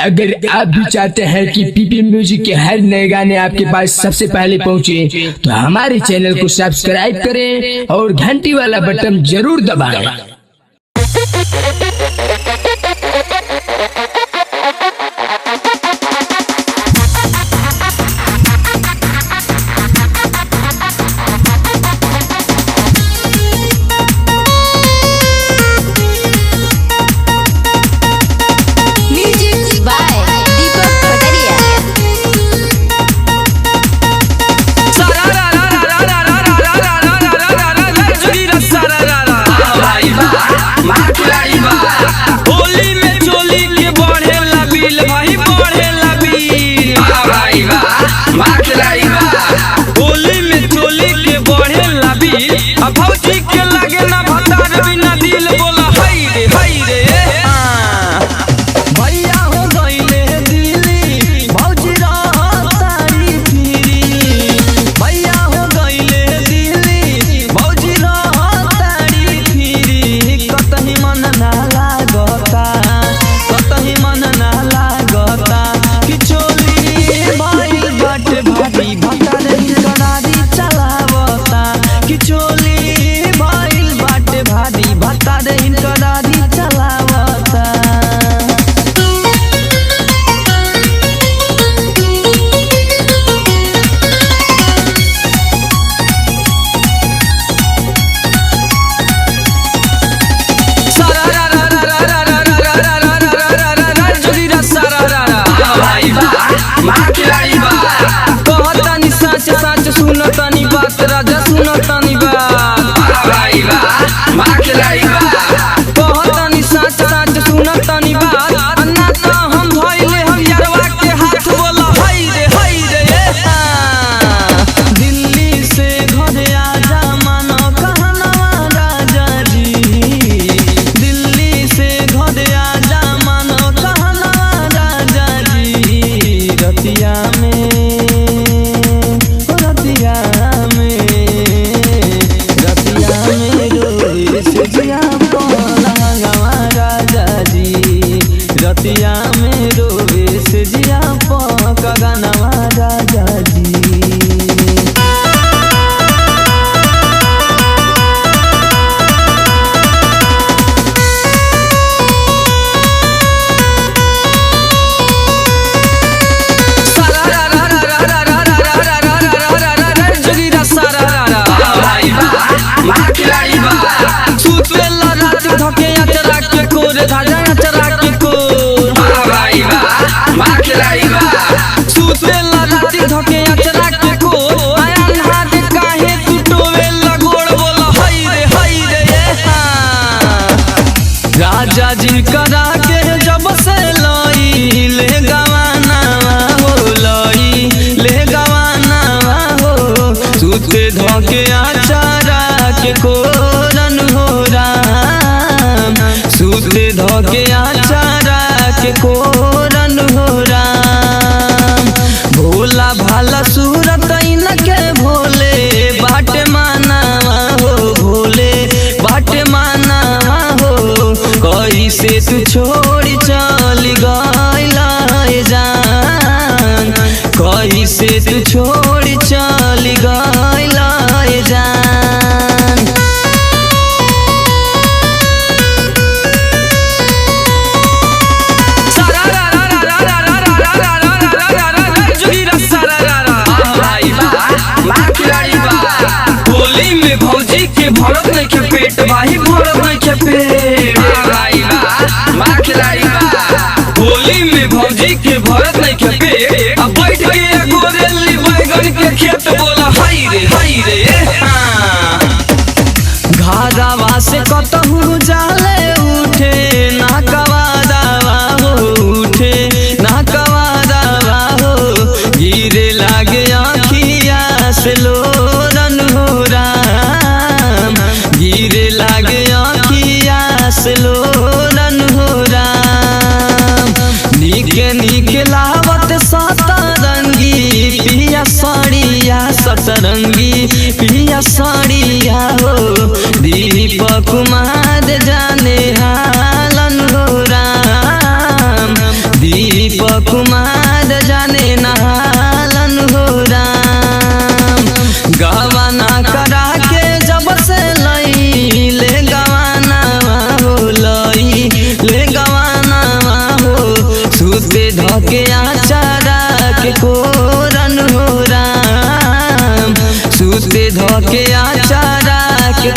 अगर आप भी चाहते हैं कि पीपी म्यूजिक के हर नए गाने आपके पास सबसे पहले पहुंचे, तो हमारे चैनल को सब्सक्राइब करें और घंटी वाला बटन जरूर दबाएं। होली में चोली के बढ़े लबील भाई बढ़े लबील होली में चोली के बढ़े लबील अब भौजी के लगे ना भतार बिना दिल बोला हाय रे भैया हो गईले दिल्ली भौजी रहतारी फिरी भैया हो गईले दिल्ली भौजी रहतारी फिरी कतही मन ना लागता कतही मन ना लागता कि चोली भाई बाटे भाभी भतार करारी चलावता कि चोली भाई बाटे भाभी भतार करारी चलावता। कहतानी साच साच सुनतानी बात राजा सुनतानी बात कहतानी साच साच सुनतानी बात अन्ना तो हम धइले हम यारवा के हाथ बोला हाय रे दिल्ली से घरे आजा मानो कहनवा राजा जी दिल्ली से घरे आजा मानो कहनवा राजा जी रतिया में रोए से जिया पलंगवा राजा जी रतिया में रोए से जिया पगनवा राजा जी। सुतेला रात धके अचरा के कोर धाजा अचरा के कोर सुतेला रात धके अचरा के कोर आया हाथ काहे टूटोवे लगोड़ बोला हाय रे राजा जी करा के जब से लई ले गवाना हो लई ले गवाना हो सुते धके अचरा के कोरन हो राम सुते धके अचरा के कोरन हो राम भोला भाला सूरत इनके भोले बाटे मानावा हो भोले बाटे मानावा हो कैसे तू छोड़ी चली गइला जान कैसे तू छोड़ी चली गइला जान। होली में भौजी के भरत नहीं के पेट भाई भरत नहीं के पेट होली में भौजी के भरत नहीं के पेट अब बैठ के गोरेली बैगन के खेत बोला हाय रे घादावा से कतहु जाले उठे ना कवादावा हो उठे ना कवादावा हो गिरे लागे आँखिया से लोरन हो राम गिरे लागे आँखिया से लोरन हो राम नीके लावत सतरंगी पिया साड़िया सतरंगी पिया साड़िया हो दीपक कुमार जाने हालन हो राम दीप दीपक कुमार जाने नहालन हो राम। गवाना करा के जब से लई ले गवाना हो लई ले गवाना हो सुते धके आचारा के कोरन हो राम सुते धके आचारा के